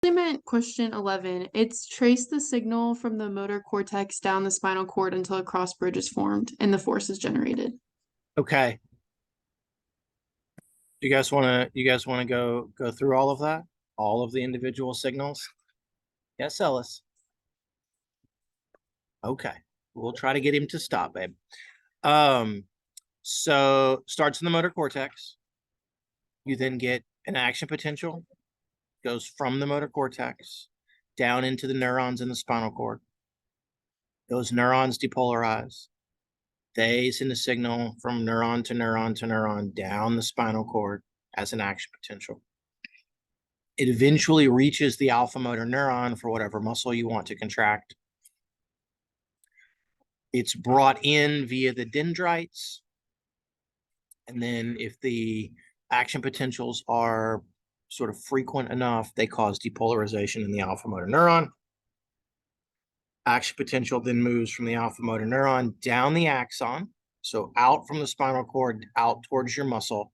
I meant question 11. It's trace the signal from the motor cortex down the spinal cord until a cross bridge is formed and the force is generated. Okay. You guys wanna go through all of that? All of the individual signals? Yes, Ellis. Okay. We'll try to get him to stop, babe. So starts in the motor cortex. You then get an action potential, goes from the motor cortex down into the neurons in the spinal cord. Those neurons depolarize. They send a signal from neuron to neuron to neuron down the spinal cord as an action potential. It eventually reaches the alpha motor neuron for whatever muscle you want to contract. It's brought in via the dendrites. And then if the action potentials are sort of frequent enough, they cause depolarization in the alpha motor neuron. Action potential then moves from the alpha motor neuron down the axon, so out from the spinal cord, out towards your muscle,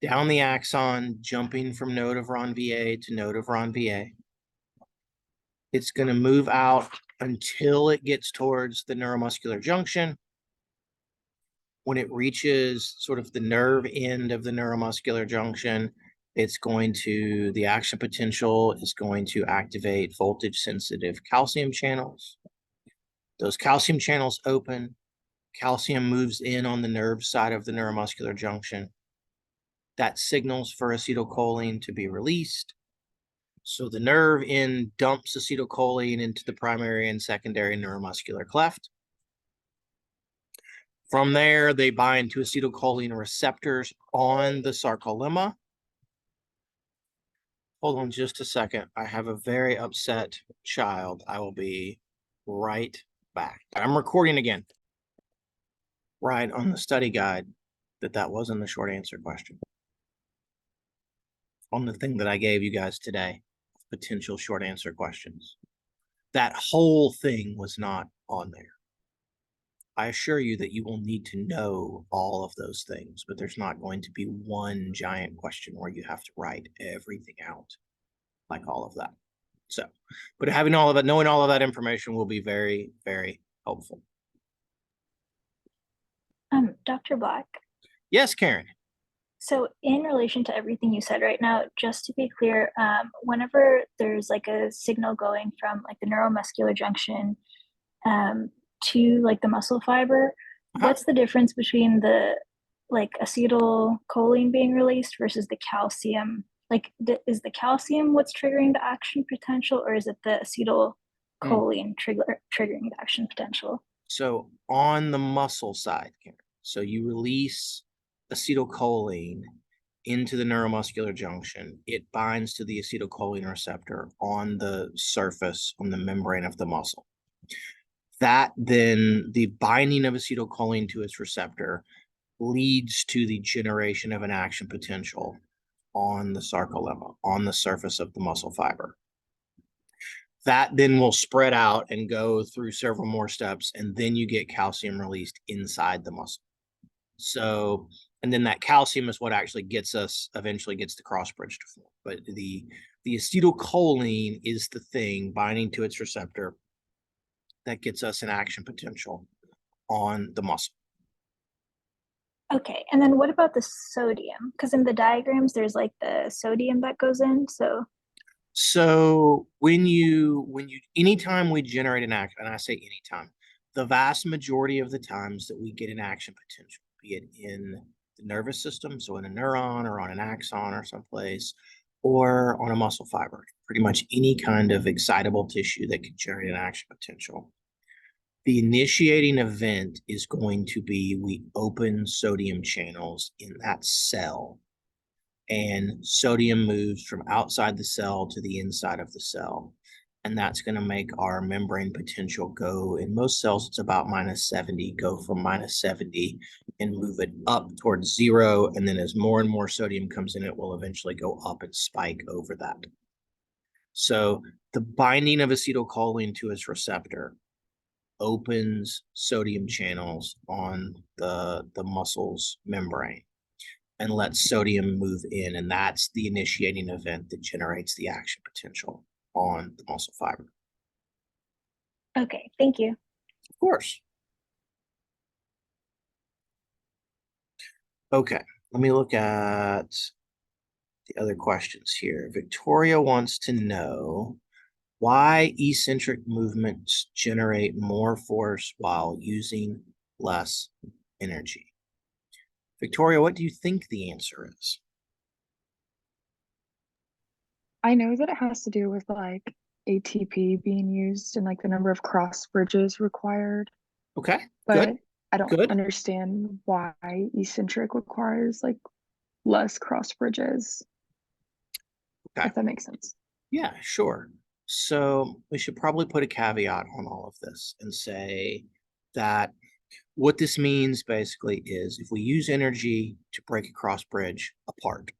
down the axon, jumping from node of Ron-VA to node of Ron-VA. It's going to move out until it gets towards the neuromuscular junction. When it reaches sort of the nerve end of the neuromuscular junction, the action potential is going to activate voltage sensitive calcium channels. Those calcium channels open, calcium moves in on the nerve side of the neuromuscular junction. That signals for acetylcholine to be released. So the nerve end dumps acetylcholine into the primary and secondary neuromuscular cleft. From there, they bind to acetylcholine receptors on the sarcolemma. Hold on just a second. I have a very upset child. I will be right back. I'm recording again. Right on the study guide that wasn't the short answer question. On the thing that I gave you guys today, potential short answer questions. That whole thing was not on there. I assure you that you will need to know all of those things, but there's not going to be one giant question where you have to write everything out like all of that. So, but having all of it, knowing all of that information will be very, very helpful. Dr. Black. Yes, Karen. So in relation to everything you said right now, just to be clear, whenever there's like a signal going from like the neuromuscular junction to like the muscle fiber, what's the difference between the like acetylcholine being released versus the calcium? Like, is the calcium what's triggering the action potential, or is it the acetylcholine triggering the action potential? So on the muscle side, Karen, so you release acetylcholine into the neuromuscular junction. It binds to the acetylcholine receptor on the surface, on the membrane of the muscle. That then, the binding of acetylcholine to its receptor leads to the generation of an action potential on the sarcolemma, on the surface of the muscle fiber. That then will spread out and go through several more steps, and then you get calcium released inside the muscle. So, and then that calcium is what actually eventually gets the cross bridge to form. But the acetylcholine is the thing binding to its receptor that gets us an action potential on the muscle. Okay, and then what about the sodium? Because in the diagrams, there's like the sodium that goes in. So anytime we generate an action, and I say anytime, the vast majority of the times that we get an action potential, be it in the nervous system, so in a neuron or on an axon or someplace, or on a muscle fiber, pretty much any kind of excitable tissue that can generate an action potential. The initiating event is going to be we open sodium channels in that cell, and sodium moves from outside the cell to the inside of the cell. And that's going to make our membrane potential go, in most cells, it's about -70, go from -70 and move it up towards 0. And then as more and more sodium comes in, it will eventually go up and spike over that. So the binding of acetylcholine to its receptor opens sodium channels on the muscle's membrane. and let sodium move in. And that's the initiating event that generates the action potential on the muscle fiber. Okay, thank you. Of course. Okay, let me look at the other questions here. Victoria wants to know why eccentric movements generate more force while using less energy. Victoria, what do you think the answer is? I know that it has to do with like ATP being used and like the number of cross bridges required, Okay, but good. I don't Good. understand why eccentric requires like less cross bridges. Okay. If that makes sense. Yeah, sure. So we should probably put a caveat on all of this and say that what this means basically is if we use energy to break a cross bridge apart,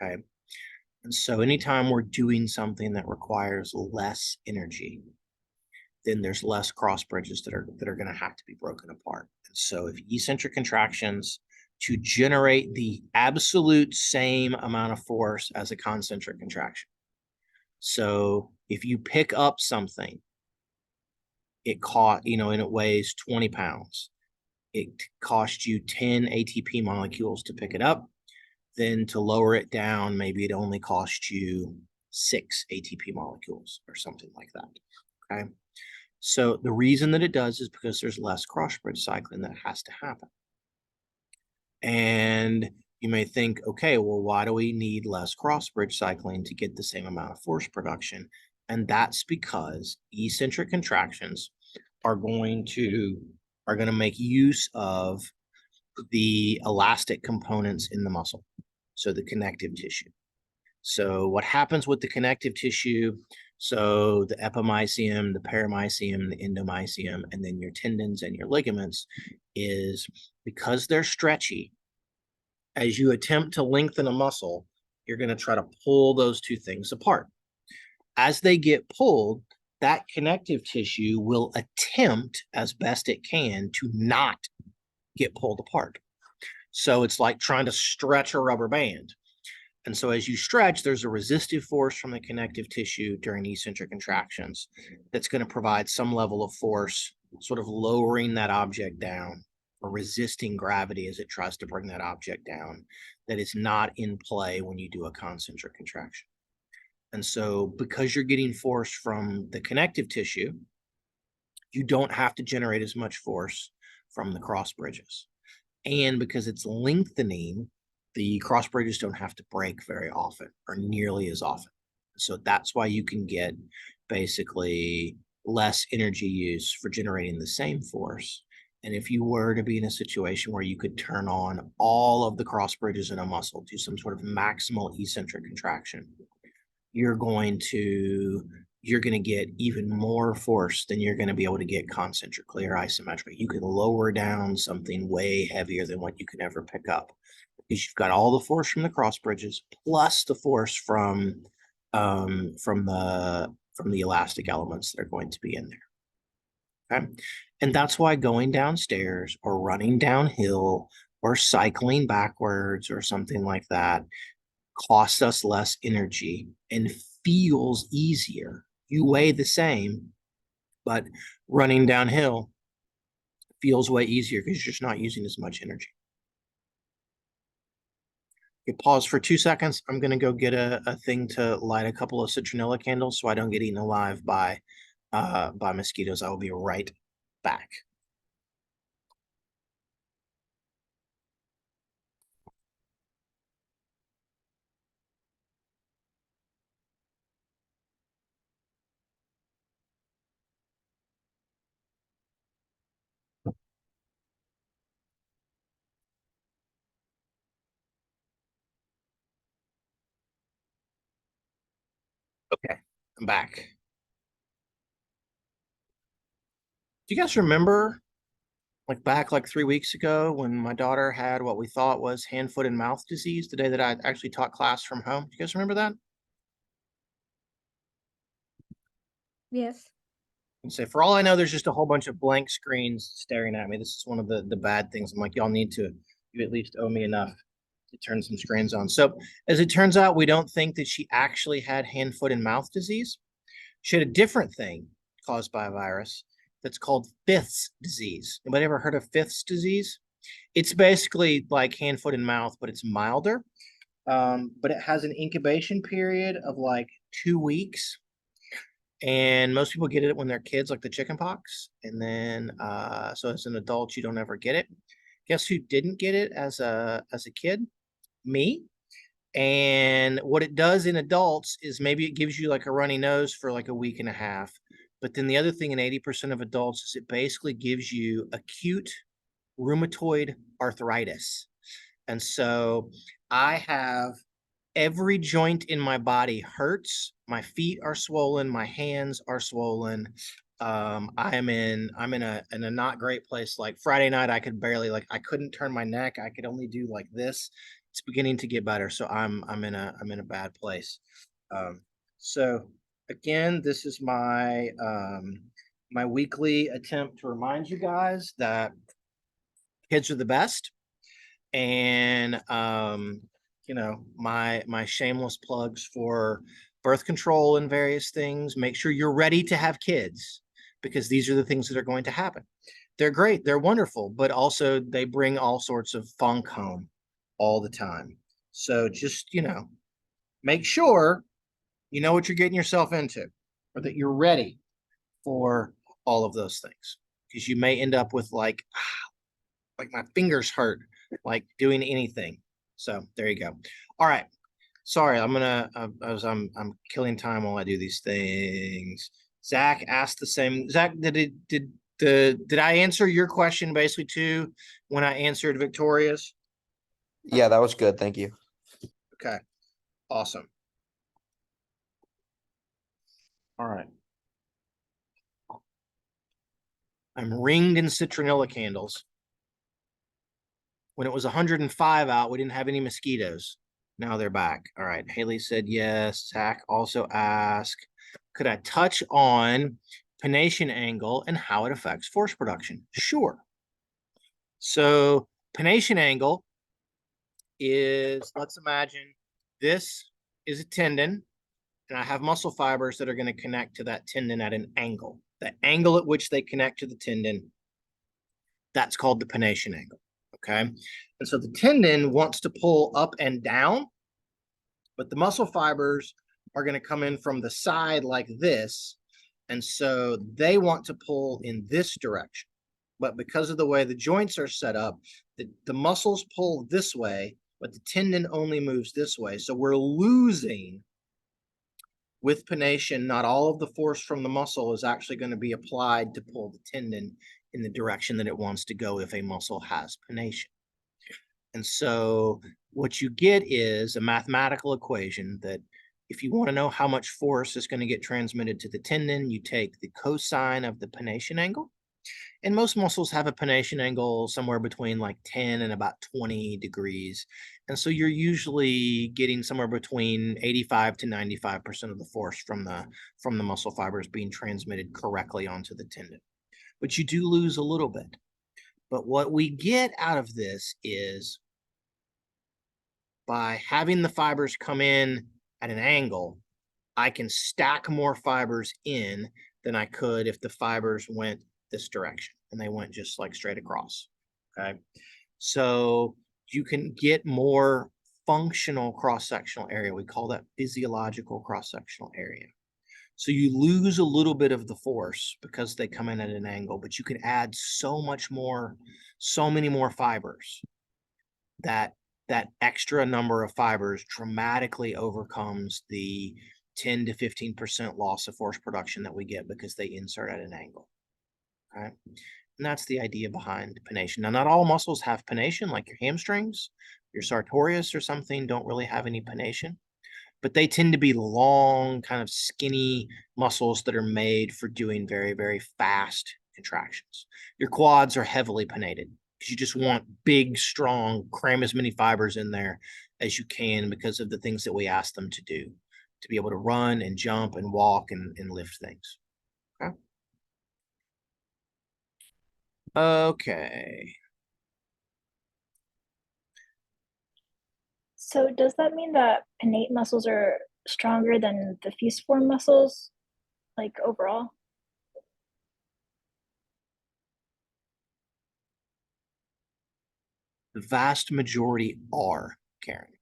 okay? And so anytime we're doing something that requires less energy, then there's less cross bridges that are going to have to be broken apart. And so if eccentric contractions to generate the absolute same amount of force as a concentric contraction. So if you pick up something, it and it weighs 20 pounds. It costs you 10 ATP molecules to pick it up. Then to lower it down, maybe it only costs you 6 ATP molecules or something like that. Okay. So the reason that it does is because there's less cross-bridge cycling that has to happen. And you may think, okay, well, why do we need less cross-bridge cycling to get the same amount of force production? And that's because eccentric contractions are going to make use of the elastic components in the muscle, so the connective tissue. So what happens with the connective tissue, so the epimysium, the paramysium, the endomysium, and then your tendons and your ligaments, is because they're stretchy, as you attempt to lengthen a muscle, you're going to try to pull those two things apart. As they get pulled, that connective tissue will attempt as best it can to not get pulled apart. So it's like trying to stretch a rubber band. And so as you stretch, there's a resistive force from the connective tissue during eccentric contractions that's going to provide some level of force, sort of lowering that object down or resisting gravity as it tries to bring that object down, that is not in play when you do a concentric contraction. And so because you're getting force from the connective tissue, you don't have to generate as much force from the cross bridges. And because it's lengthening, the cross bridges don't have to break very often or nearly as often. So that's why you can get basically less energy use for generating the same force. And if you were to be in a situation where you could turn on all of the cross bridges in a muscle, do some sort of maximal eccentric contraction, you're going to get even more force than you're going to be able to get concentrically or isometrically. You can lower down something way heavier than what you can ever pick up because you've got all the force from the cross bridges plus the force from the elastic elements that are going to be in there. Okay, and that's why going downstairs or running downhill or cycling backwards or something like that costs us less energy and feels easier. You weigh the same, but running downhill feels way easier because you're just not using as much energy. Okay, pause for 2 seconds. I'm going to go get a thing to light a couple of citronella candles so I don't get eaten alive by mosquitoes. I will be right back. Okay, I'm back. Do you guys remember back 3 weeks ago when my daughter had what we thought was hand, foot, and mouth disease, the day that I actually taught class from home? Do you guys remember that? Yes. And say, for all I know, there's just a whole bunch of blank screens staring at me. This is one of the bad things. I'm like, y'all need to, you at least owe me enough to turn some strands on. So as it turns out, we don't think that she actually had hand, foot, and mouth disease. She had a different thing caused by a virus that's called Fifth's disease. Anybody ever heard of Fifth's disease? It's basically like hand, foot, and mouth, but it's milder. But it has an incubation period of like 2 weeks. And most people get it when they're kids, like the chicken pox. And then, so as an adult, you don't ever get it. Guess who didn't get it as a kid? Me. And what it does in adults is maybe it gives you like a runny nose for like a week and a half. But then the other thing in 80% of adults is it basically gives you acute rheumatoid arthritis. And so I have every joint in my body hurts. My feet are swollen. My hands are swollen. I'm in a not great place. Like Friday night, I could barely, like, I couldn't turn my neck. I could only do like this. It's beginning to get better. So I'm in a bad place. So again, this is my my weekly attempt to remind you guys that kids are the best. And you know, my shameless plugs for birth control and various things. Make sure you're ready to have kids, because these are the things that are going to happen. They're great, they're wonderful, but also they bring all sorts of funk home all the time. So just, you know, make sure you know what you're getting yourself into, or that you're ready for all of those things, because you may end up with like my fingers hurt, like doing anything. So there you go. All right. Sorry, I'm killing time while I do these things. Zach asked the same. Zach, did I answer your question basically too when I answered Victoria's? Yeah, that was good. Thank you. Okay. Awesome. All right. I'm ringed in citronella candles. When it was 105 out, we didn't have any mosquitoes. Now they're back. All right. Haley said yes. Zach also asked, could I touch on pennation angle and how it affects force production? Sure. So pennation angle is, let's imagine this is a tendon, and I have muscle fibers that are going to connect to that tendon at an angle. The angle at which they connect to the tendon, that's called the pennation angle. Okay. And so the tendon wants to pull up and down, but the muscle fibers are going to come in from the side like this. And so they want to pull in this direction. But because of the way the joints are set up, the muscles pull this way, but the tendon only moves this way. So we're losing with pennation. Not all of the force from the muscle is actually going to be applied to pull the tendon in the direction that it wants to go if a muscle has pennation. And so what you get is a mathematical equation that if you want to know how much force is going to get transmitted to the tendon, you take the cosine of the pennation angle. And most muscles have a pennation angle somewhere between like 10 and about 20 degrees. And so you're usually getting somewhere between 85 to 95% of the force from the muscle fibers being transmitted correctly onto the tendon. But you do lose a little bit. But what we get out of this is by having the fibers come in at an angle, I can stack more fibers in than I could if the fibers went this direction and they went just like straight across. Okay. So you can get more functional cross-sectional area. We call that physiological cross-sectional area. So you lose a little bit of the force because they come in at an angle, but you can add so much more, so many more fibers that extra number of fibers dramatically overcomes the 10 to 15% loss of force production that we get because they insert at an angle. Okay. And that's the idea behind pennation. Now, not all muscles have pennation, like your hamstrings, your sartorius or something don't really have any pennation, but they tend to be long, kind of skinny muscles that are made for doing very, very fast contractions. Your quads are heavily pennated because you just want big, strong, cram as many fibers in there as you can because of the things that we ask them to do, to be able to run and jump and walk and lift things. Okay. Okay. So does that mean that pinnate muscles are stronger than the fusiform muscles, like overall? The vast majority are, Karen.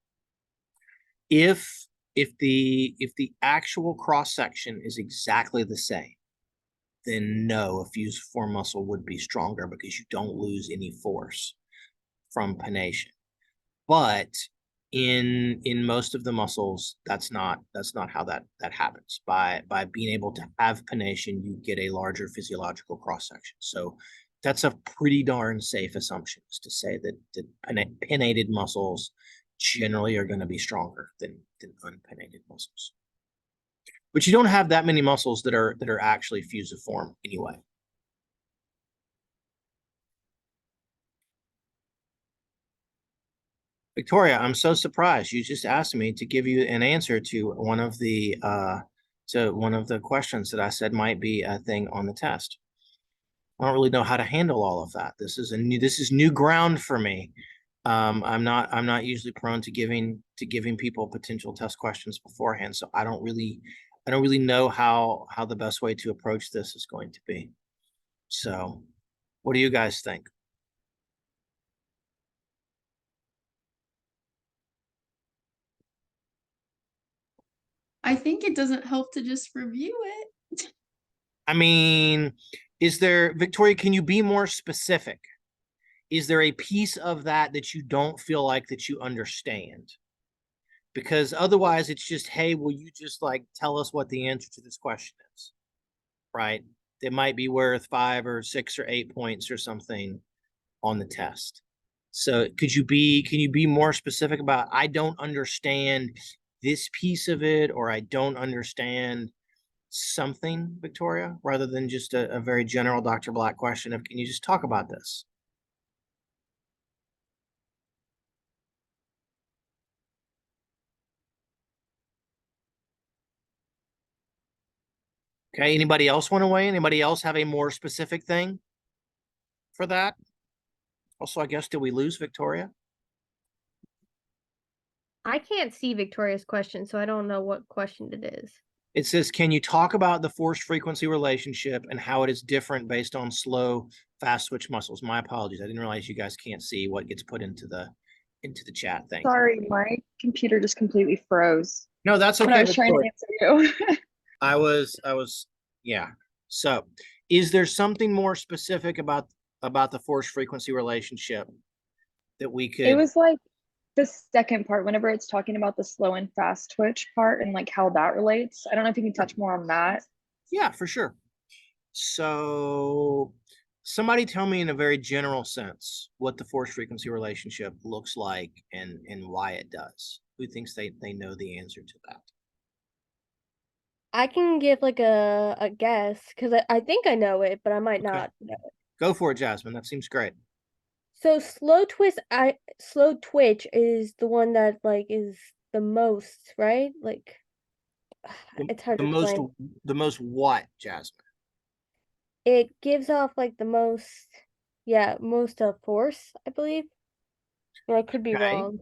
If the actual cross section is exactly the same, then no, a fusiform muscle would be stronger because you don't lose any force from pennation. But in most of the muscles, that's not how that happens. By being able to have pennation, you get a larger physiological cross section. So that's a pretty darn safe assumption, is to say that pinnated muscles generally are going to be stronger than unpinnated muscles. But you don't have that many muscles that are actually fusiform anyway. Victoria, I'm so surprised. You just asked me to give you an answer to one of the questions that I said might be a thing on the test. I don't really know how to handle all of that. This is new ground for me. I'm not usually prone to giving people potential test questions beforehand, so I don't really know how the best way to approach this is going to be. So, what do you guys think? I think it doesn't help to just review it. I mean, Victoria, can you be more specific? Is there a piece of that you don't feel like that you understand? Because otherwise it's just, hey, will you just like tell us what the answer to this question is? Right? It might be worth 5 or 6 or 8 points or something on the test. So can you be more specific about, I don't understand this piece of it, or I don't understand something, Victoria, rather than just a very general Dr. Black question of, can you just talk about this? Okay, anybody else want to weigh in? Anybody else have a more specific thing for that? Also, I guess, did we lose Victoria? I can't see Victoria's question, so I don't know what question it is. It says, can you talk about the force frequency relationship and how it is different based on slow, fast switch muscles? My apologies. I didn't realize you guys can't see what gets put into the chat thing. Sorry, my computer just completely froze No, that's okay. when I was trying to answer you. I was, yeah. So is there something more specific about the force frequency relationship that we could? It was like the second part, whenever it's talking about the slow and fast twitch part and like how that relates. I don't know if you can touch more on that. Yeah, for sure. So somebody tell me in a very general sense what the force frequency relationship looks like and why it does. Who thinks they know the answer to that? I can give like a guess, because I think I know it, but I might not know it. Go for it, Jasmine. That seems great. So slow twitch is the one that like is the most, right? Like it's hard to explain. The most what, Jasmine? It gives off like the most, most force, I believe. Or I could be wrong.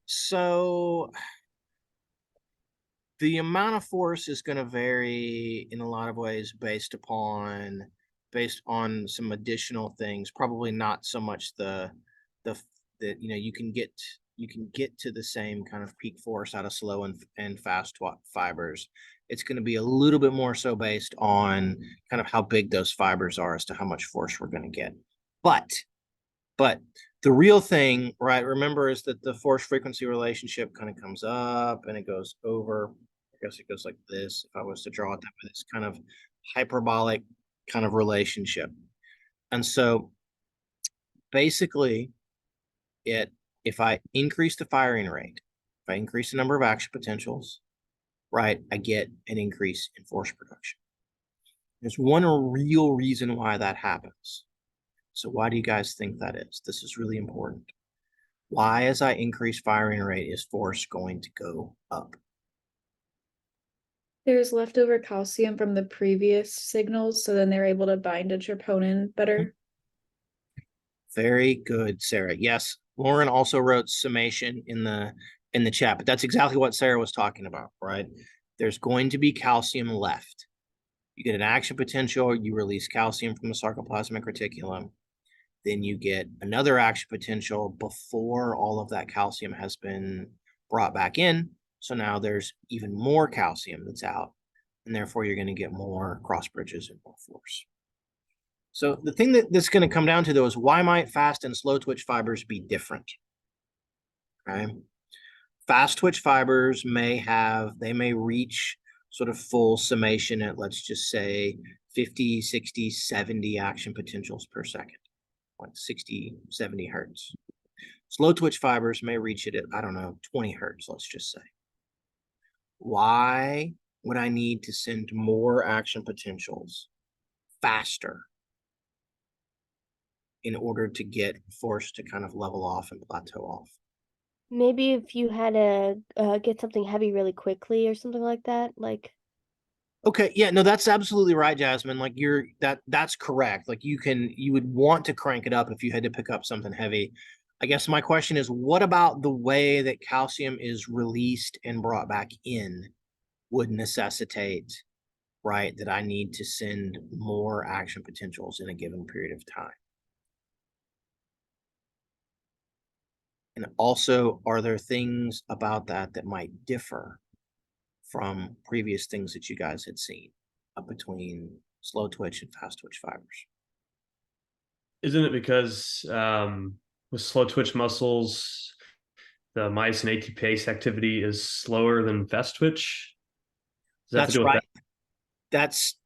So the amount of force is going to vary in a lot of ways based on some additional things. Probably not so much the you can get to the same kind of peak force out of slow and fast fibers. It's going to be a little bit more so based on kind of how big those fibers are as to how much force we're going to get. But the real thing, right, remember, is that the force frequency relationship kind of comes up and it goes over. I guess it goes like this. If I was to draw it that way, this kind of hyperbolic kind of relationship. And so basically if I increase the firing rate, if I increase the number of action potentials, right, I get an increase in force production. There's one real reason why that happens. So why do you guys think that is? This is really important. Why, as I increase firing rate, is force going to go up? There's leftover calcium from the previous signals, so then they're able to bind to troponin better. Very good, Sarah. Yes, Lauren also wrote summation in the chat, but that's exactly what Sarah was talking about, right? There's going to be calcium left. You get an action potential, you release calcium from the sarcoplasmic reticulum, then you get another action potential before all of that calcium has been brought back in. So now there's even more calcium that's out, and therefore you're going to get more cross bridges and more force. So the thing that's going to come down to, though, is why might fast and slow twitch fibers be different? Okay. Fast twitch fibers may reach sort of full summation at, let's just say, 50, 60, 70 action potentials per second, like 60, 70 hertz. Slow twitch fibers may reach it at, I don't know, 20 hertz, let's just say. Why would I need to send more action potentials faster in order to get force to kind of level off and plateau off? Maybe if you had to get something heavy really quickly or something like that, like. Okay, yeah, no, that's absolutely right, Jasmine. Like that's correct. Like you would want to crank it up if you had to pick up something heavy. I guess my question is, what about the way that calcium is released and brought back in would necessitate, right, that I need to send more action potentials in a given period of time? And also, are there things about that that might differ from previous things that you guys had seen between slow twitch and fast twitch fibers? Isn't it because with slow twitch muscles, the myosin ATPase activity is slower than fast twitch? That's right. That's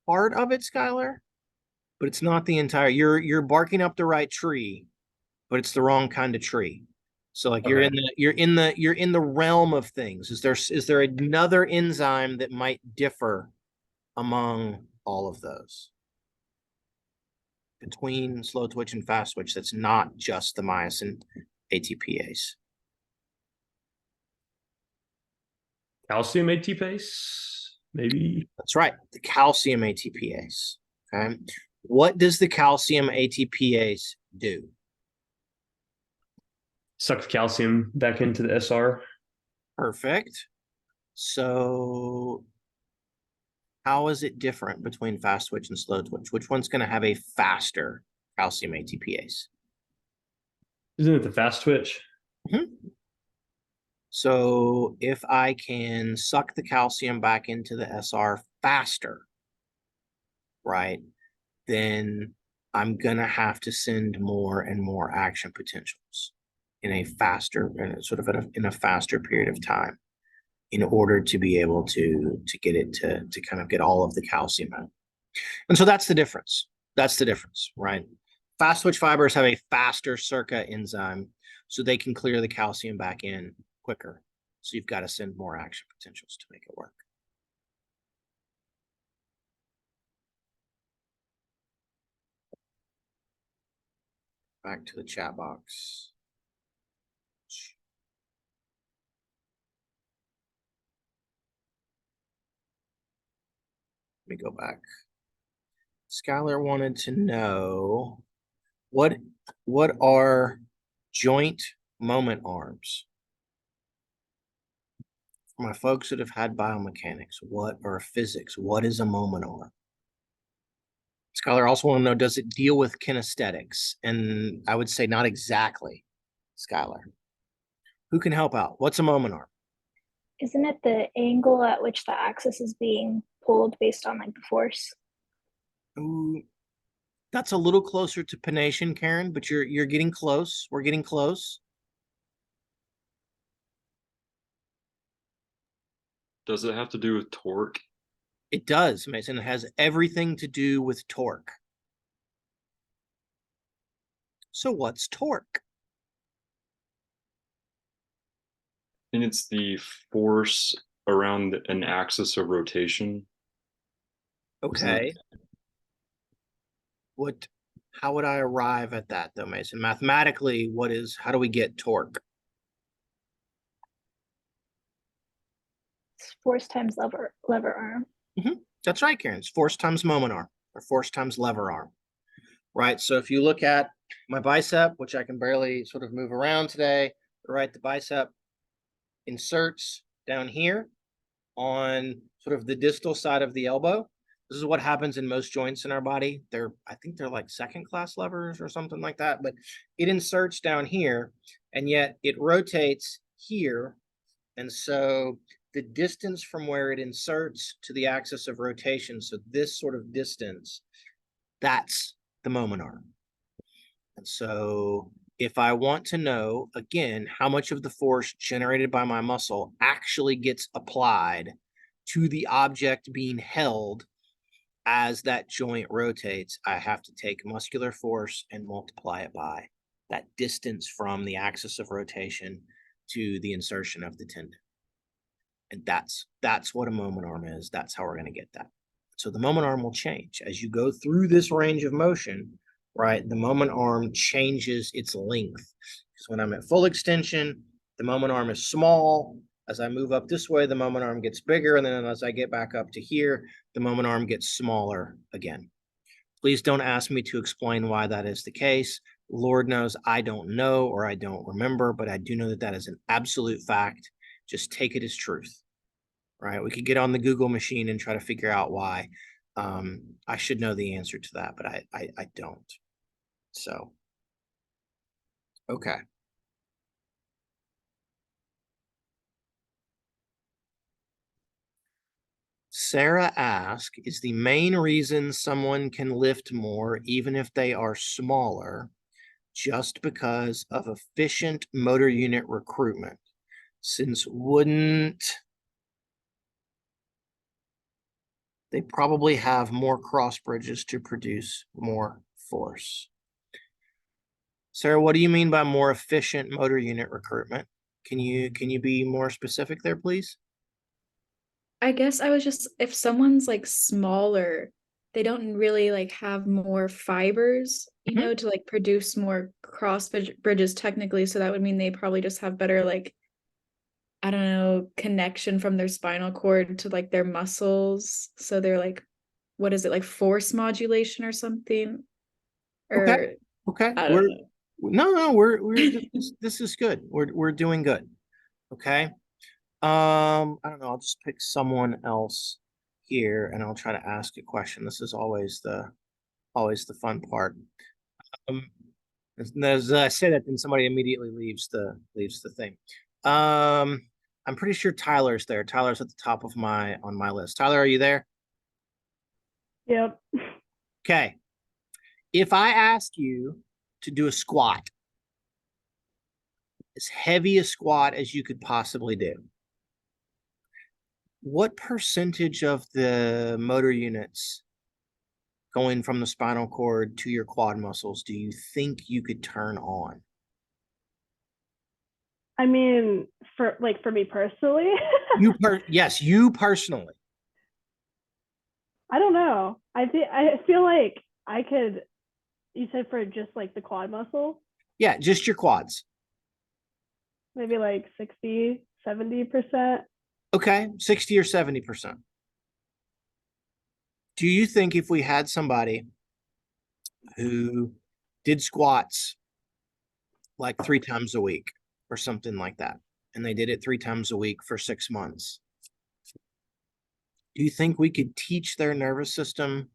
part of it, Skylar, but it's not the entire. You're barking up the right tree, but it's the wrong kind of tree. So like you're in the realm of things. Is there another enzyme that might differ among all of those between slow twitch and fast twitch that's not just the myosin ATPase? Calcium ATPase, maybe? That's right, the calcium ATPase. Okay. What does the calcium ATPase do? Suck the calcium back into the SR. Perfect. So how is it different between fast twitch and slow twitch? Which one's going to have a faster calcium ATPase? Isn't it the fast twitch? Mm-hmm. So if I can suck the calcium back into the SR faster, right, then I'm going to have to send more and more action potentials in a faster, in a faster period of time in order to be able to get it to kind of get all of the calcium out. And so that's the difference. That's the difference, right? Fast twitch fibers have a faster Sarca enzyme, so they can clear the calcium back in quicker. So you've got to send more action potentials to make it work. Back to the chat box. Let me go back. Skylar wanted to know what are joint moment arms? For my folks that have had biomechanics, what or physics, what is a moment arm? Skylar also want to know, does it deal with kinesthetics? And I would say not exactly, Skylar. Who can help out? What's a moment arm? Isn't it the angle at which the axis is being pulled based on like the force? Ooh, that's a little closer to pennation, Karen, but you're getting close. We're getting close. Does it have to do with torque? It does, Mason. It has everything to do with torque. So what's torque? And it's the force around an axis of rotation. Okay. How would I arrive at that though, Mason? Mathematically, how do we get torque? It's force times lever arm. Mm-hmm. That's right, Karen. It's force times moment arm, or force times lever arm. right? So if you look at my bicep, which I can barely sort of move around today, right? The bicep inserts down here on sort of the distal side of the elbow. This is what happens in most joints in our body. I think they're like second class levers or something like that, but it inserts down here and yet it rotates here. And so the distance from where it inserts to the axis of rotation, so this sort of distance, that's the moment arm. And so if I want to know, again, how much of the force generated by my muscle actually gets applied to the object being held as that joint rotates, I have to take muscular force and multiply it by that distance from the axis of rotation to the insertion of the tendon. And that's what a moment arm is. That's how we're going to get that. So the moment arm will change as you go through this range of motion, right? The moment arm changes its length. Because when I'm at full extension, the moment arm is small. As I move up this way, the moment arm gets bigger. And then as I get back up to here, the moment arm gets smaller again. Please don't ask me to explain why that is the case. Lord knows I don't know or I don't remember, but I do know that that is an absolute fact. Just take it as truth, right? We could get on the Google machine and try to figure out why. I should know the answer to that, but I don't. So, okay. Sarah asked, is the main reason someone can lift more, even if they are smaller, just because of efficient motor unit recruitment? Since wouldn't they probably have more cross bridges to produce more force? Sarah, what do you mean by more efficient motor unit recruitment? Can you be more specific there, please? I guess I was just, if someone's like smaller, they don't really like have more fibers, you know, to like produce more cross bridges technically. So that would mean they probably just have better, like, I don't know, connection from their spinal cord to like their muscles. So they're like, what is it, like force modulation or something? Or Okay. I don't know. No, this is good. We're doing good. Okay. I don't know. I'll just pick someone else here and I'll try to ask a question. This is always the fun part. As I say that, then somebody immediately leaves the thing. I'm pretty sure Tyler's there. Tyler's at the top of on my list. Tyler, are you there? Yep. Okay. If I ask you to do a squat, as heavy a squat as you could possibly do, what percentage of the motor units going from the spinal cord to your quad muscles do you think you could turn on? I mean, for me personally, yes, you personally. I don't know. I feel like I could. You said for just like the quad muscle? Yeah, just your quads. Maybe like 60, 70%. Okay, 60 or 70%. Do you think if we had somebody who did squats like 3 times a week or something like that, and they did it 3 times a week for 6 months, do you think we could teach their nervous system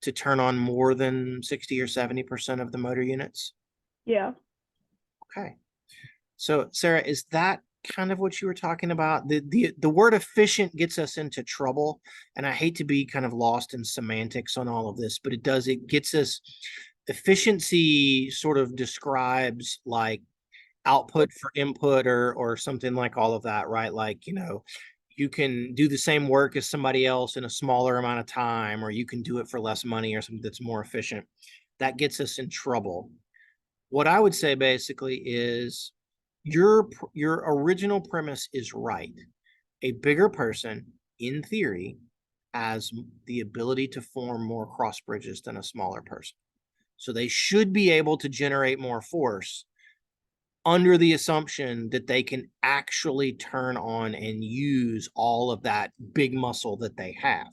to turn on more than 60 or 70% of the motor units? Yeah. Okay. So, Sarah, is that kind of what you were talking about? The word efficient gets us into trouble, and I hate to be kind of lost in semantics on all of this, but it gets us. Efficiency sort of describes like output for input or something like all of that, right? Like, you know, you can do the same work as somebody else in a smaller amount of time, or you can do it for less money or something that's more efficient. That gets us in trouble. What I would say basically is your original premise is right. A bigger person, in theory, has the ability to form more cross bridges than a smaller person. So they should be able to generate more force under the assumption that they can actually turn on and use all of that big muscle that they have.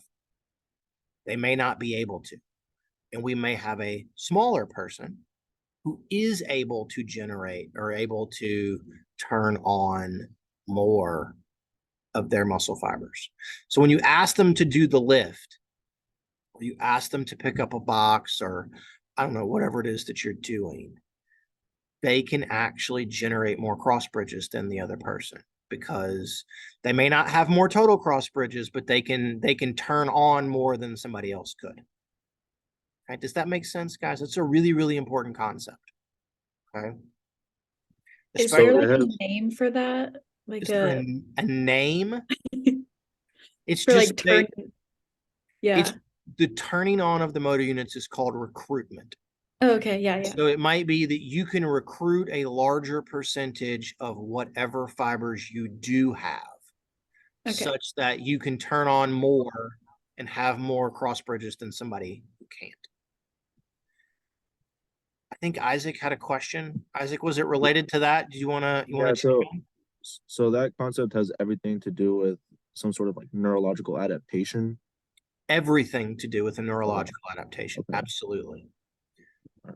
They may not be able to. And we may have a smaller person who is able to generate or able to turn on more of their muscle fibers. So when you ask them to do the lift, or you ask them to pick up a box, or I don't know, whatever it is that you're doing, they can actually generate more cross bridges than the other person, because they may not have more total cross bridges, but they can turn on more than somebody else could. Right? Does that make sense, guys? It's a really, really important concept. Okay. Is So there it like a has- name for that? Like Is there a a name? It's for just like turn. Yeah. it's the turning on of the motor units is called recruitment. Oh, okay. Yeah. Yeah. So it might be that you can recruit a larger percentage of whatever fibers you do have, Okay. such that you can turn on more and have more cross bridges than somebody who can't. I think Isaac had a question. Isaac, was it related to that? Do you want to? Yeah, so that concept has everything to do with some sort of like neurological adaptation. Everything to do with a neurological adaptation. Okay. Absolutely.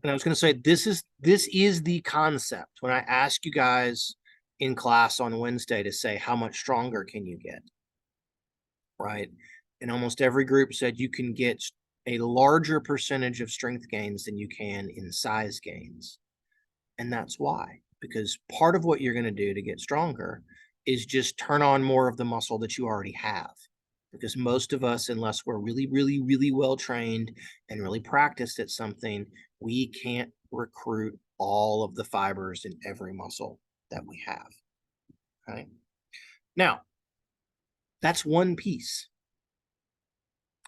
And I was going to say, this is the concept. When I ask you guys in class on Wednesday to say, how much stronger can you get? Right. And almost every group said you can get a larger percentage of strength gains than you can in size gains. And that's why, because part of what you're going to do to get stronger is just turn on more of the muscle that you already have. Because most of us, unless we're really, really, really well trained and really practiced at something, we can't recruit all of the fibers in every muscle that we have. Okay. Now, that's one piece.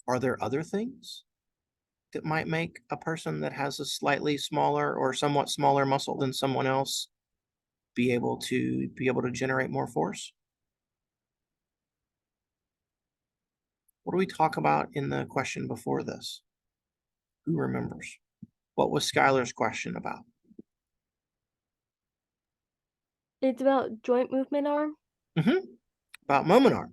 Are there other things that might make a person that has a slightly smaller or somewhat smaller muscle than someone else be able to generate more force? What do we talk about in the question before this? Who remembers? What was Skylar's question about? It's about joint movement arm. About moment arm.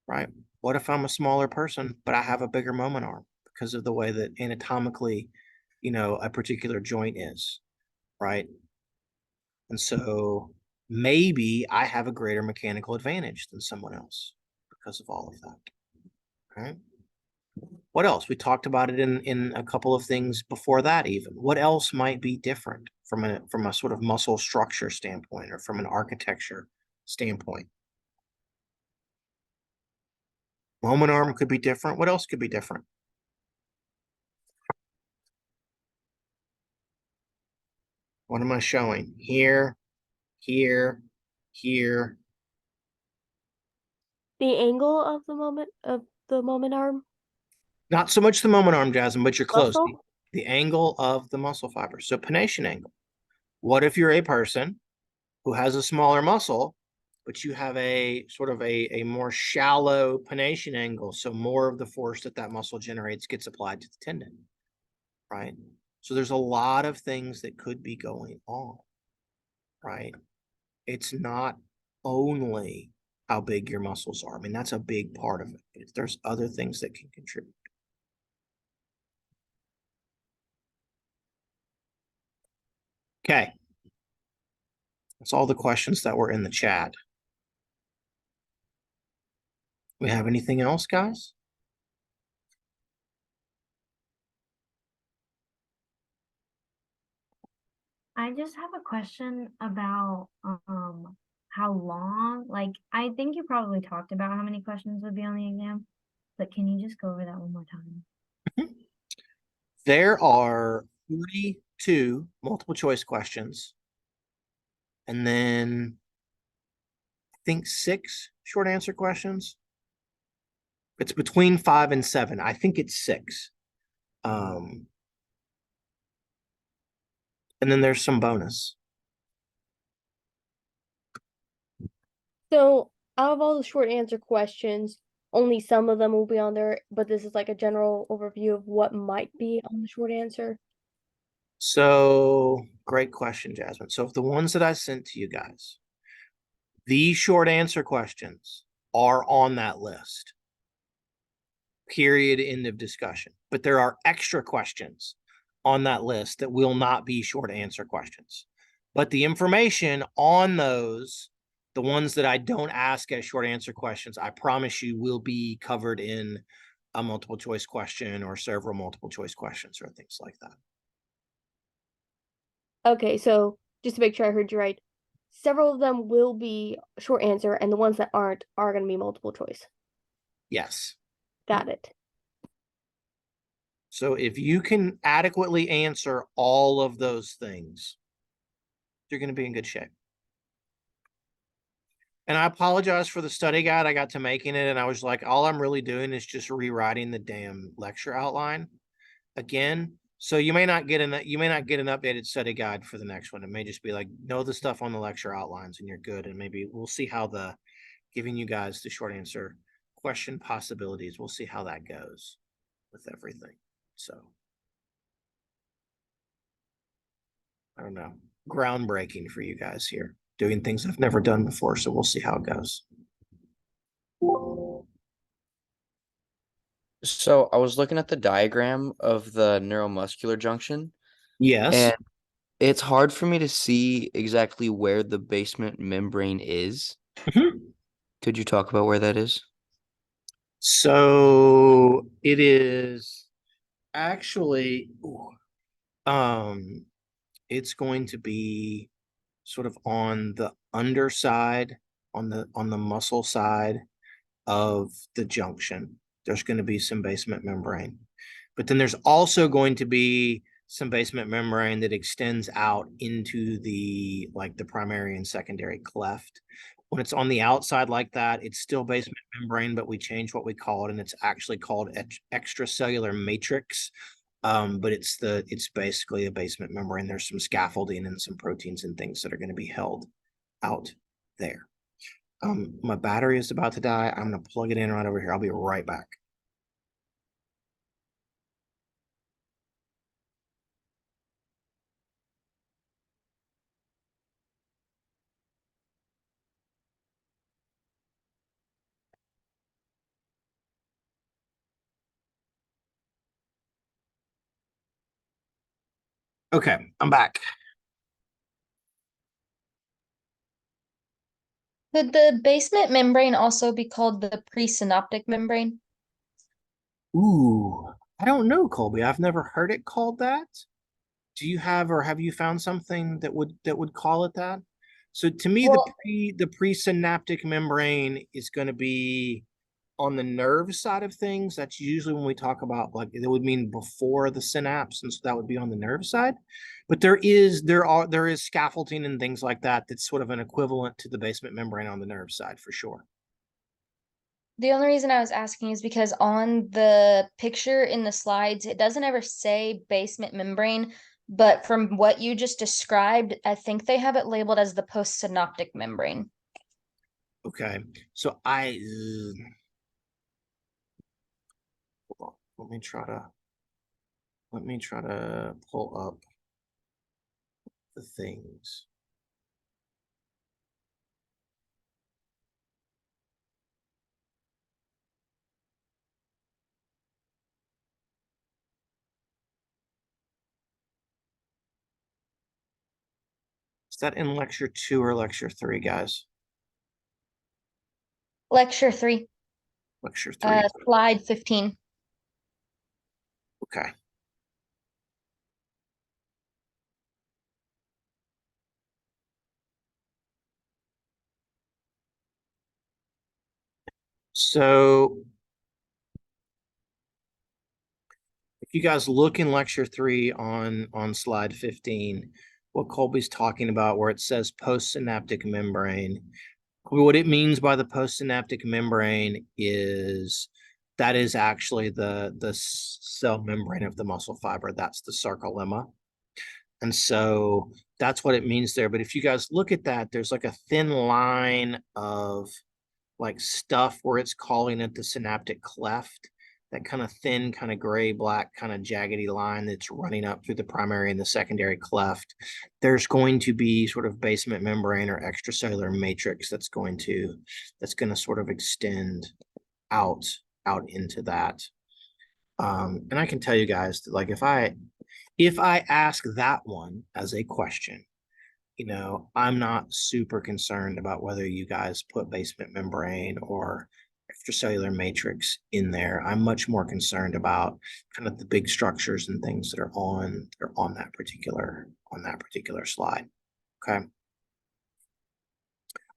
Right? What if I'm a smaller person, but I have a bigger moment arm because of the way that anatomically, a particular joint is, right? And so maybe I have a greater mechanical advantage than someone else because of all of that. Okay. What else? We talked about it in a couple of things before that even. What else might be different from a sort of muscle structure standpoint or from an architecture standpoint? Moment arm could be different. What else could be different? What am I showing? Here, here, here. The angle of the moment arm. Not so much the moment arm, Jasmine, but you're close. Muscle? The angle of the muscle fiber. So pronation angle. What if you're a person who has a smaller muscle, but you have a sort of a more shallow pronation angle, so more of the force that muscle generates gets applied to the tendon, right? So there's a lot of things that could be going on, right? It's not only how big your muscles are. I mean, that's a big part of it. There's other things that can contribute. Okay. That's all the questions that were in the chat. We have anything else, guys? I just have a question about how long, like I think you probably talked about how many questions would be on the exam, but can you just go over that one more time? There are 42 multiple choice questions, and then I think 6 short answer questions. It's between 5 and 7. I think it's 6. And then there's some bonus. So out of all the short answer questions, only some of them will be on there, but this is like a general overview of what might be on the short answer. So great question, Jasmine. So of the ones that I sent to you guys, these short answer questions are on that list. Period. End of discussion. But there are extra questions on that list that will not be short answer questions. But the information on those, the ones that I don't ask as short answer questions, I promise you will be covered in a multiple choice question or several multiple choice questions or things like that. Okay, so just to make sure I heard you right, several of them will be short answer, and the ones that aren't are going to be multiple choice. Yes. Got it. So if you can adequately answer all of those things, you're going to be in good shape. And I apologize for the study guide. I got to making it and I was like, all I'm really doing is just rewriting the damn lecture outline again. So you may not get an updated study guide for the next one. It may just be like, know the stuff on the lecture outlines and you're good. And maybe we'll see how the giving you guys the short answer question possibilities. We'll see how that goes with everything. So I don't know. Groundbreaking for you guys here. Doing things I've never done before, so we'll see how it goes. So I was looking at the diagram of the neuromuscular junction. Yes. And it's hard for me to see exactly where the basement membrane is. Could you talk about where that is? So it is actually, it's going to be sort of on the underside, on the muscle side of the junction. There's going to be some basement membrane, but then there's also going to be some basement membrane that extends out into the primary and secondary cleft. When it's on the outside like that, it's still basement membrane, but we change what we call it, and it's actually called extracellular matrix. But it's basically a basement membrane. There's some scaffolding and some proteins and things that are going to be held out there. My battery is about to die. I'm going to plug it in right over here. I'll be right back. Okay, I'm back. Could the basement membrane also be called the presynaptic membrane? Ooh, I don't know, Colby. I've never heard it called that. Do you have, or have you found something that would call it that? So to me, the presynaptic membrane is going to be on the nerve side of things. That's usually when we talk about, like, it would mean before the synapse, and so that would be on the nerve side. But there is scaffolding and things like that that's sort of an equivalent to the basement membrane on the nerve side for sure. The only reason I was asking is because on the picture in the slides, it doesn't ever say basement membrane, but from what you just described, I think they have it labeled as the postsynaptic membrane. Okay, so hold on. Let me try to pull up the things. Is that in lecture 2 or lecture 3, guys? Lecture 3. Lecture 3. Slide 15. Okay. So if you guys look in lecture 3 on slide 15, what Colby's talking about where it says postsynaptic membrane, what it means by the postsynaptic membrane is that is actually the cell membrane of the muscle fiber. That's the sarcolemma. And so that's what it means there. But if you guys look at that, there's like a thin line of like stuff where it's calling it the synaptic cleft, that kind of thin, kind of gray, black, kind of jaggedy line that's running up through the primary and the secondary cleft. There's going to be sort of basement membrane or extracellular matrix that's going to sort of extend out out into that. And I can tell you guys that, like, if I ask that one as a question, you know, I'm not super concerned about whether you guys put basement membrane or extracellular matrix in there. I'm much more concerned about kind of the big structures and things that are on that particular slide. Okay.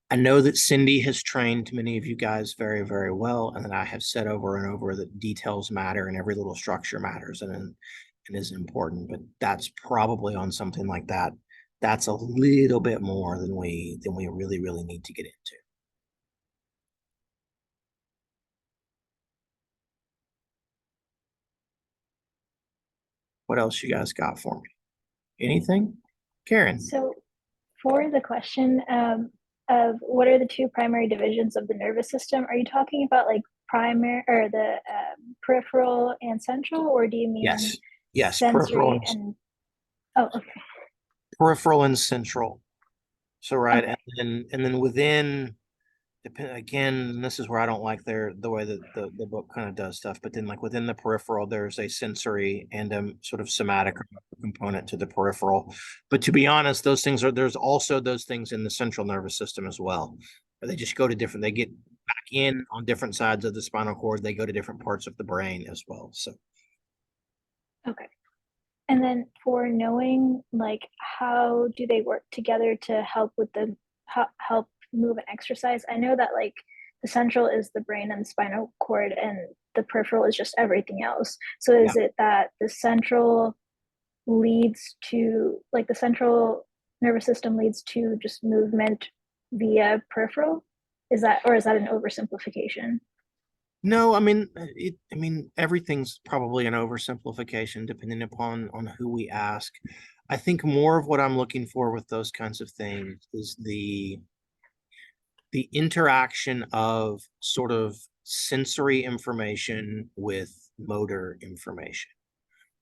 I know that Cindy has trained many of you guys very, very well, and that I have said over and over that details matter and every little structure matters and is important, but that's probably on something like that. That's a little bit more than we really, really need to get into. What else you guys got for me? Anything? Karen? So for the question of what are the two primary divisions of the nervous system, are you talking about like primary or the peripheral and central, or do you mean yes, sensory and oh, okay. Peripheral and central. So right, okay. and then within, again, this is where I don't like the way that the book kind of does stuff, but then like within the peripheral, there's a sensory and a sort of somatic component to the peripheral. But to be honest, there's also those things in the central nervous system as well. They just go to different, they get back in on different sides of the spinal cord. They go to different parts of the brain as well. So. Okay. And then for knowing, like, how do they work together to help with help move and exercise? I know that like the central is the brain and the spinal cord, and the peripheral is just everything else. So is it that the central leads to, like, the central nervous system leads to just movement via peripheral? Is that an oversimplification? No, I mean, everything's probably an oversimplification depending upon who we ask. I think more of what I'm looking for with those kinds of things is the interaction of sort of sensory information with motor information,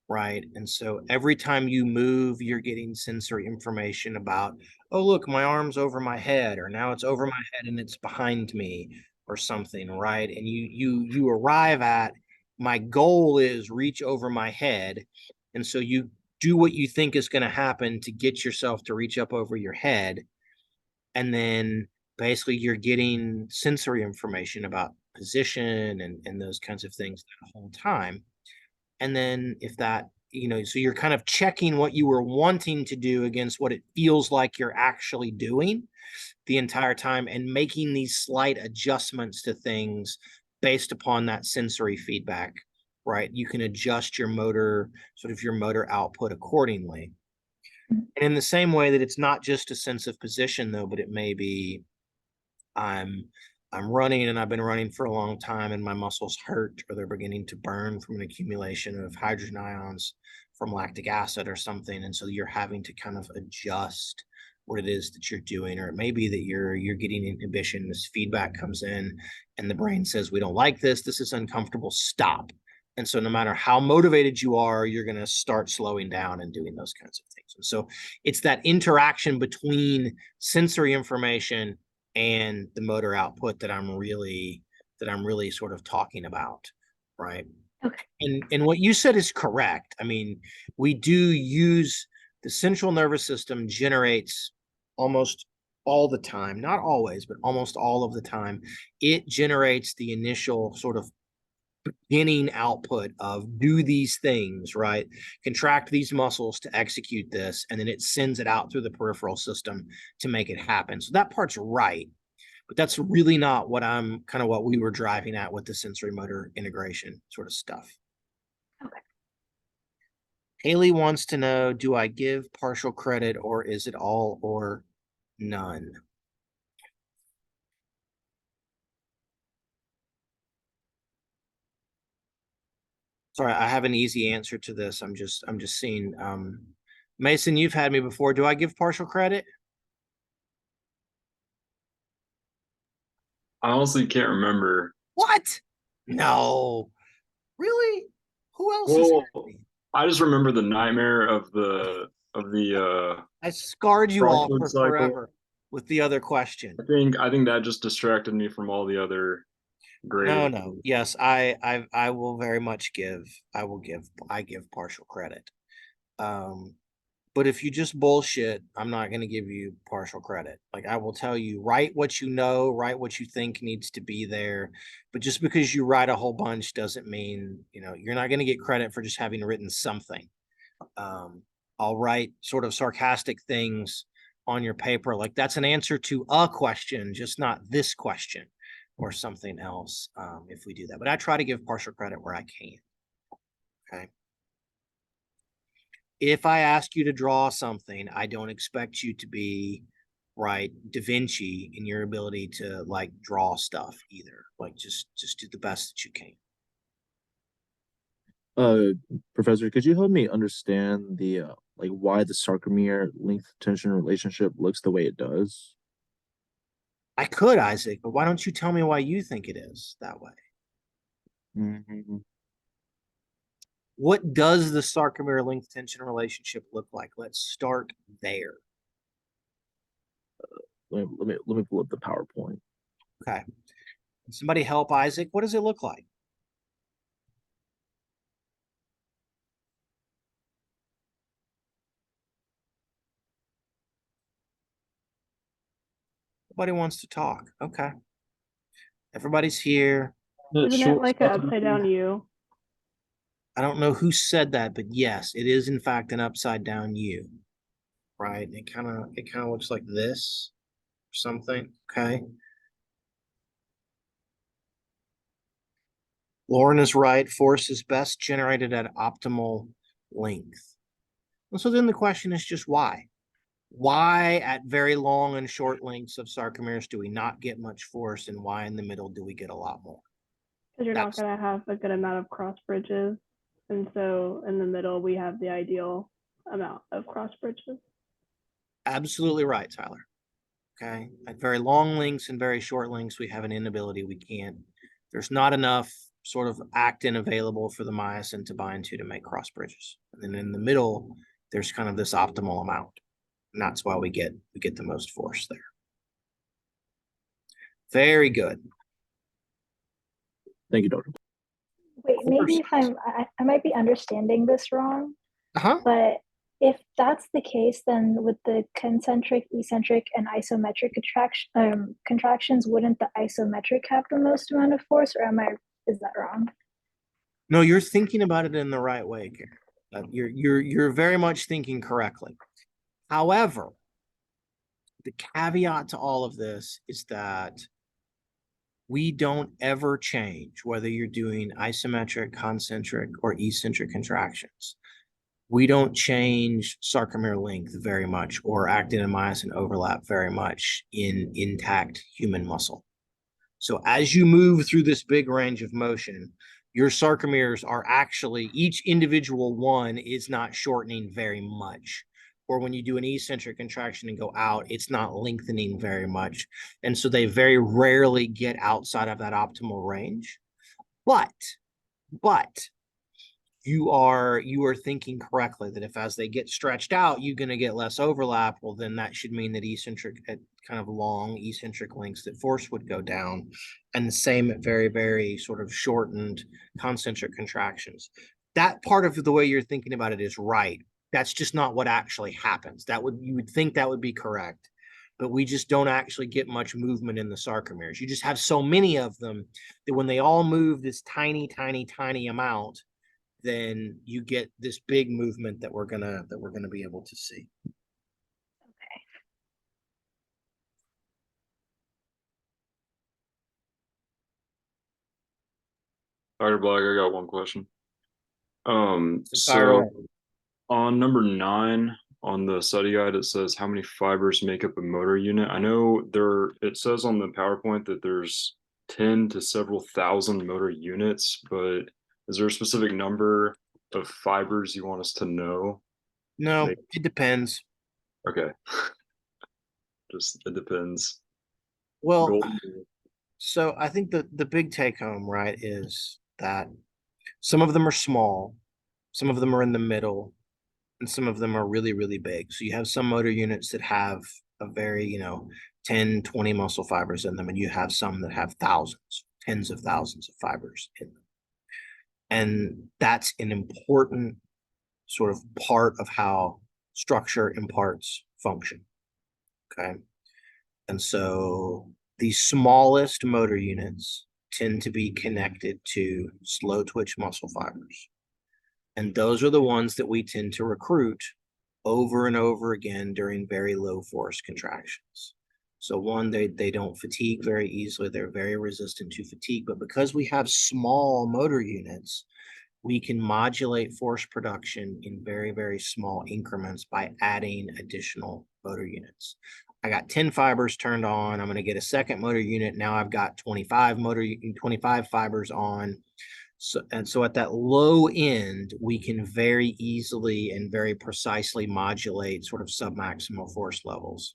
right? And so every time you move, you're getting sensory information about, oh, look, my arm's over my head, or now it's over my head and it's behind me, or something, right? And you arrive at, my goal is reach over my head. And so you do what you think is going to happen to get yourself to reach up over your head. And then basically you're getting sensory information about position and those kinds of things the whole time. And then if that, you know, so you're kind of checking what you were wanting to do against what it feels like you're actually doing the entire time, and making these slight adjustments to things based upon that sensory feedback, right? You can adjust your motor output accordingly. And in the same way that it's not just a sense of position though, but it may be, I'm running and I've been running for a long time and my muscles hurt, or they're beginning to burn from an accumulation of hydrogen ions from lactic acid or something. And so you're having to kind of adjust what it is that you're doing. Or it may be that you're getting inhibition, this feedback comes in and the brain says, we don't like this is uncomfortable, stop. And so no matter how motivated you are, you're going to start slowing down and doing those kinds of things. And so it's that interaction between sensory information and the motor output that I'm really sort of talking about, right? Okay. And what you said is correct. I mean, we do use, the central nervous system generates almost all the time, not always, but almost all of the time, it generates the initial sort of beginning output of do these things, right? Contract these muscles to execute this, and then it sends it out through the peripheral system to make it happen. So that part's right, but that's really not what we were driving at with the sensory motor integration sort of stuff. Okay. Haley wants to know, do I give partial credit, or is it all or none? Sorry, I have an easy answer to this. I'm just seeing, Mason, you've had me before. Do I give partial credit? I honestly can't remember. What? No. Really? Who else Well, I just remember the nightmare of the I scarred you all for cycle forever with the other question. I think that just distracted me from all the other graded. No. Yes, I will very much I give partial credit. But if you just bullshit, I'm not going to give you partial credit. Like, I will tell you, write what you know, write what you think needs to be there. But just because you write a whole bunch doesn't mean, you're not going to get credit for just having written something. I'll write sort of sarcastic things on your paper, like that's an answer to a question, just not this question or something else, if we do that. But I try to give partial credit where I can. Okay. If I ask you to draw something, I don't expect you to be Da Vinci in your ability to like draw stuff either. Like just do the best that you can. Professor, could you help me understand the like why the sarcomere length tension relationship looks the way it does? I could, Isaac, but why don't you tell me why you think it is that way? Mm-hmm. What does the sarcomere length tension relationship look like? Let's start there. Let me pull up the PowerPoint. Okay. Somebody help Isaac. What does it look like? Nobody wants to talk. Okay. Everybody's here. Isn't it like an upside down U? I don't know who said that, but yes, it is in fact an upside down U. Right? It kind of looks like this or something. Okay. Lauren is right. Force is best generated at optimal length. And so then the question is just why? Why at very long and short lengths of sarcomeres do we not get much force, and why in the middle do we get a lot more? Because you're not going to have a good amount of cross bridges. And so in the middle, we have the ideal amount of cross bridges. Absolutely right, Tyler. Okay. At very long lengths and very short lengths, we have an inability. There's not enough sort of actin available for the myosin to bind to make cross bridges. And then in the middle, there's kind of this optimal amount. And that's why we get the most force there. Very good. Thank you, Doctor. Wait, maybe if I might be understanding this wrong. Uh-huh. But if that's the case, then with the concentric, eccentric, and isometric contractions, wouldn't the isometric have the most amount of force, or is that wrong? No, you're thinking about it in the right way, Karen. You're very much thinking correctly. However, the caveat to all of this is that we don't ever change whether you're doing isometric, concentric, or eccentric contractions. We don't change sarcomere length very much or actin and myosin overlap very much in intact human muscle. So as you move through this big range of motion, your sarcomeres are actually, each individual one is not shortening very much. Or when you do an eccentric contraction and go out, it's not lengthening very much. And so they very rarely get outside of that optimal range. But you are thinking correctly that if as they get stretched out, you're going to get less overlap. Well, then that should mean that eccentric at kind of long eccentric lengths that force would go down, and the same at very, very sort of shortened concentric contractions. That part of the way you're thinking about it is right. That's just not what actually happens. You would think that would be correct, but we just don't actually get much movement in the sarcomeres. You just have so many of them that when they all move this tiny, tiny, tiny amount, then you get this big movement that we're gonna be able to see. Okay. Dr. Black, I got one question. So on number 9 on the study guide, it says how many fibers make up a motor unit. I know it says on the PowerPoint that there's 10 to several thousand motor units, but is there a specific number of fibers you want us to know? No, it depends. Okay. Just it depends. Well, so I think the big take home, right, is that some of them are small, some of them are in the middle, and some of them are really, really big. So you have some motor units that have a very, 10, 20 muscle fibers in them, and you have some that have thousands, tens of thousands of fibers in them. And that's an important sort of part of how structure imparts function. Okay. And so the smallest motor units tend to be connected to slow twitch muscle fibers. And those are the ones that we tend to recruit over and over again during very low force contractions. So one, they don't fatigue very easily. They're very resistant to fatigue. But because we have small motor units, we can modulate force production in very, very small increments by adding additional motor units. I got 10 fibers turned on. I'm going to get a second motor unit. Now I've got 25 fibers on. So at that low end, we can very easily and very precisely modulate sort of submaximal force levels.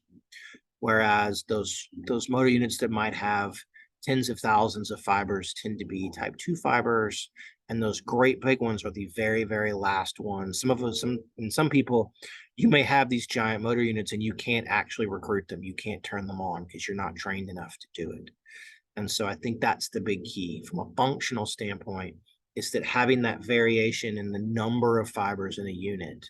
Whereas those motor units that might have tens of thousands of fibers tend to be type 2 fibers. And those great big ones are the very, very last ones. Some people, you may have these giant motor units and you can't actually recruit them. You can't turn them on because you're not trained enough to do it. And so I think that's the big key from a functional standpoint, is that having that variation in the number of fibers in a unit,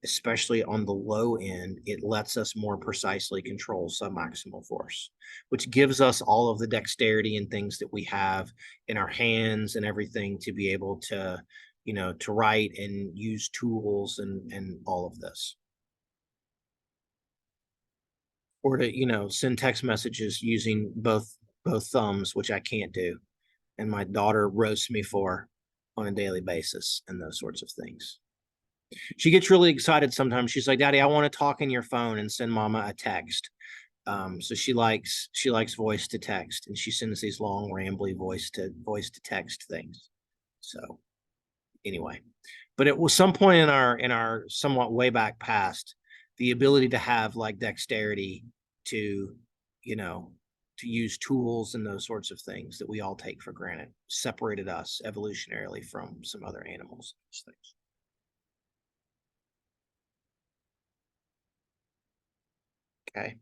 especially on the low end, it lets us more precisely control submaximal force, which gives us all of the dexterity and things that we have in our hands and everything to be able to, to write and use tools and all of this. Or to, send text messages using both thumbs, which I can't do. And my daughter roasts me for on a daily basis and those sorts of things. She gets really excited sometimes. She's like, Daddy, I want to talk in your phone and send Mama a text. So she likes voice to text, and she sends these long, rambly voice to text things. So anyway, but it was some point in our somewhat way back past, the ability to have like dexterity to, to use tools and those sorts of things that we all take for granted separated us evolutionarily from some other animals. Things. Okay.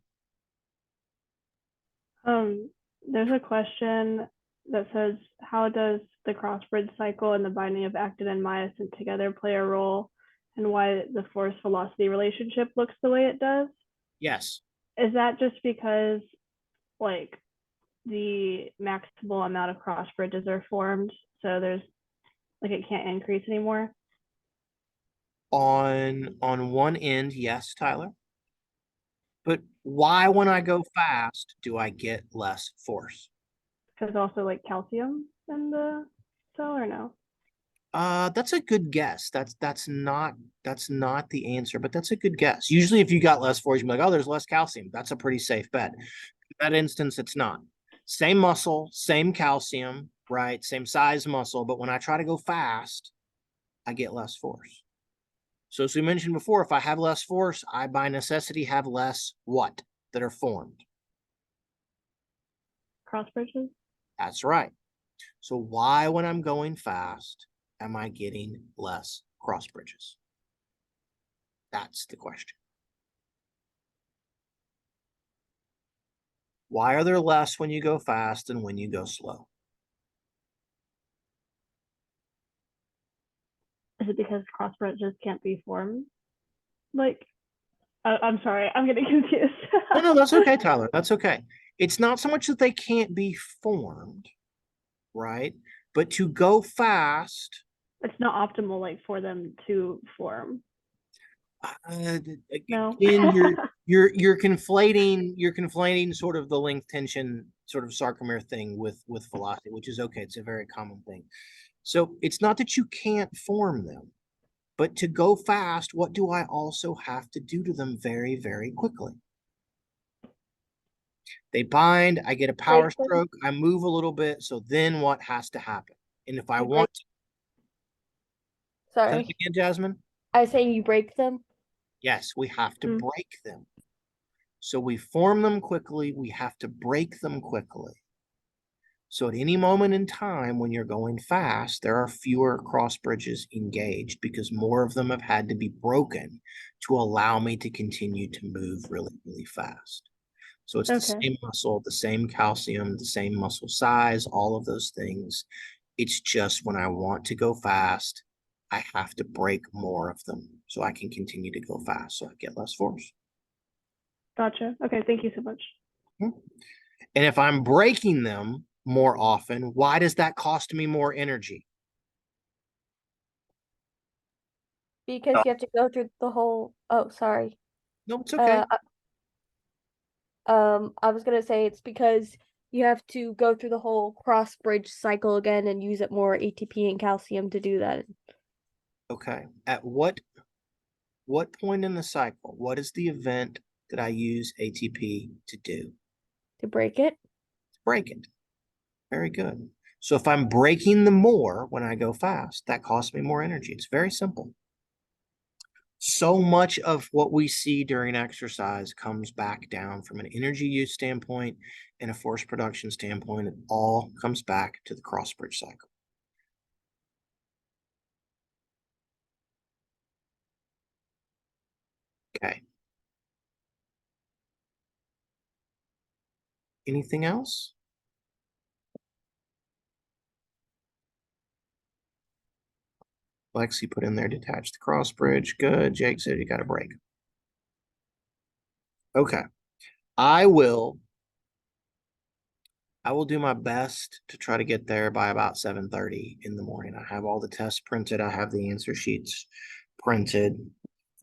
There's a question that says, how does the cross-bridge cycle and the binding of actin and myosin together play a role, and why the force velocity relationship looks the way it does? Yes. Is that just because like the maximal amount of cross bridges are formed, so there's like it can't increase anymore? On one end, yes, Tyler. But why, when I go fast, do I get less force? Because also like calcium in the cell, or no? That's a good guess. That's not the answer, but that's a good guess. Usually if you got less force, you'd be like, oh, there's less calcium. That's a pretty safe bet. In that instance, it's not. Same muscle, same calcium, right? Same size muscle, but when I try to go fast, I get less force. So as we mentioned before, if I have less force, I by necessity have less what that are formed? Cross bridges? That's right. So why, when I'm going fast, am I getting less cross bridges? That's the question. Why are there less when you go fast than when you go slow? Is it because cross bridges can't be formed? Like, I'm sorry, I'm getting confused. No, that's okay, Tyler. That's okay. It's not so much that they can't be formed, right? But to go fast, it's not optimal, like, for them to form. No. Again, you're conflating sort of the length tension sort of sarcomere thing with velocity, which is okay. It's a very common thing. So it's not that you can't form them, but to go fast, what do I also have to do to them very, very quickly? They bind, I get a power stroke, I move a little bit. So then what has to happen? And if I want to. Sorry. Say it again, Jasmine? I was saying you break them? Yes, we have to break them. So we form them quickly, we have to break them quickly. So at any moment in time when you're going fast, there are fewer cross bridges engaged because more of them have had to be broken to allow me to continue to move really, really fast. So it's the Okay. same muscle, the same calcium, the same muscle size, all of those things. It's just when I want to go fast, I have to break more of them so I can continue to go fast, so I get less force. Gotcha. Okay, thank you so much. And if I'm breaking them more often, why does that cost me more energy? Because you have to go through the whole, oh, sorry. No, it's okay. I was gonna say it's because you have to go through the whole cross bridge cycle again and use up more ATP and calcium to do that. Okay. At what point in the cycle, what is the event that I use ATP to do? To break it? Break it. Very good. So if I'm breaking them more when I go fast, that costs me more energy. It's very simple. So much of what we see during exercise comes back down from an energy use standpoint and a force production standpoint. It all comes back to the cross bridge cycle. Okay. Anything else? Lexi put in there, detach the cross bridge. Good. Jake said you got a break. Okay. I will do my best to try to get there by about 7:30 in the morning. I have all the tests printed. I have the answer sheets printed.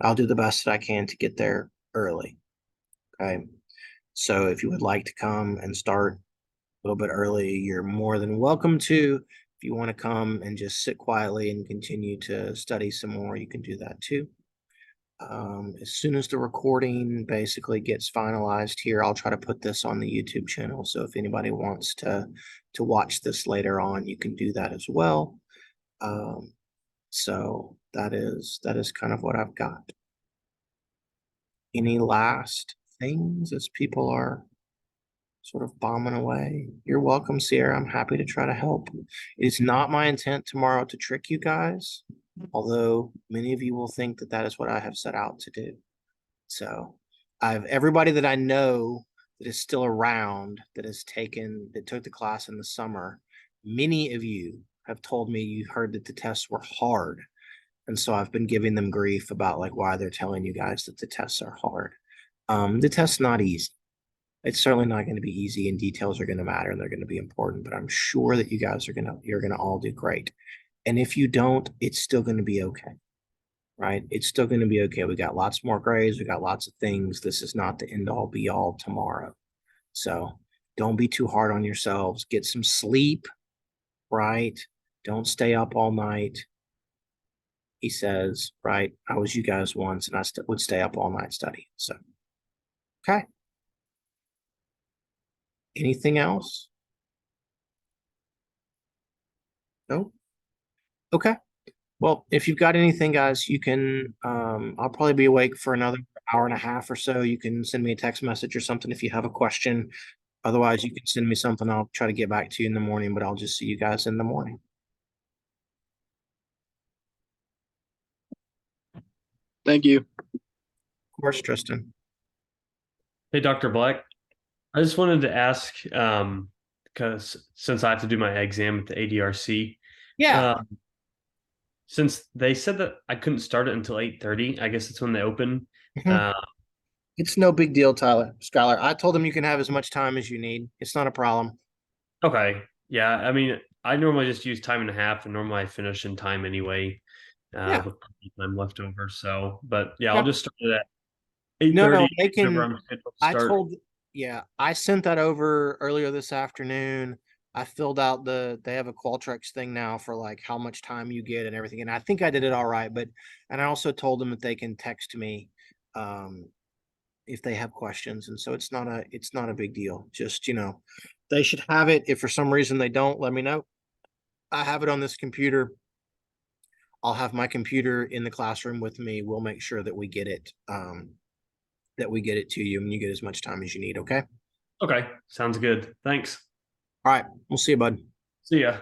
I'll do the best that I can to get there early. Okay. So if you would like to come and start a little bit early, you're more than welcome to. If you want to come and just sit quietly and continue to study some more, you can do that too. As soon as the recording basically gets finalized here, I'll try to put this on the YouTube channel. So if anybody wants to watch this later on, you can do that as well. So that is kind of what I've got. Any last things as people are sort of bombing away? You're welcome, Sierra. I'm happy to try to help. It's not my intent tomorrow to trick you guys, although many of you will think that that is what I have set out to do. So I have everybody that I know that is still around that took the class in the summer. Many of you have told me you heard that the tests were hard. And so I've been giving them grief about like why they're telling you guys that the tests are hard. The test's not easy. It's certainly not going to be easy, and details are going to matter and they're going to be important, but I'm sure that you guys you're going to all do great. And if you don't, it's still going to be okay, right? It's still going to be okay. We got lots more grades. We got lots of things. This is not the end all be all tomorrow. So don't be too hard on yourselves. Get some sleep, right? Don't stay up all night. He says, right? I was you guys once and I would stay up all night studying. So, okay. Anything else? No? Okay. Well, if you've got anything, guys, you can, I'll probably be awake for another hour and a half or so. You can send me a text message or something if you have a question. Otherwise, you can send me something. I'll try to get back to you in the morning, but I'll just see you guys in the morning. Thank you. Of course, Tristan. Hey, Dr. Black. I just wanted to ask, because since I have to do my exam at the ADRC, yeah. Since they said that I couldn't start it until 8:30, I guess it's when they open. It's no big deal, Skylar. I told them you can have as much time as you need. It's not a problem. Okay. Yeah. I mean, I normally just use time and a half, and normally I finish in time anyway, with time left over. So, but yeah, I'll just start it at 8:30. No, they can. I sent that over earlier this afternoon. I filled out they have a Qualtrics thing now for like how much time you get and everything. And I think I did it all right, and I also told them that they can text me, if they have questions. And so it's not a big deal. Just, they should have it. If for some reason they don't, let me know. I have it on this computer. I'll have my computer in the classroom with me. We'll make sure that we get it, to you and you get as much time as you need. Okay. Okay. Sounds good. Thanks. All right. We'll see you, bud. See ya.